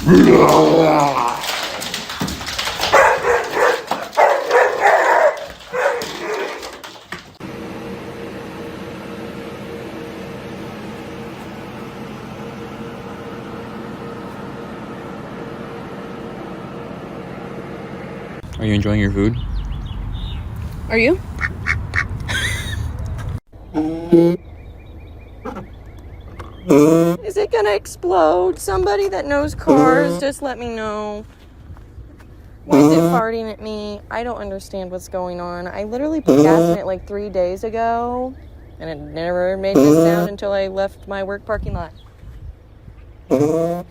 Are you enjoying your food? Are you? Is it gonna explode? Somebody that knows cars, just let me know. Why is it farting at me? I don't understand what's going on. I literally put gas in it like 3 days ago, and it never made this sound until I left my work parking lot. There.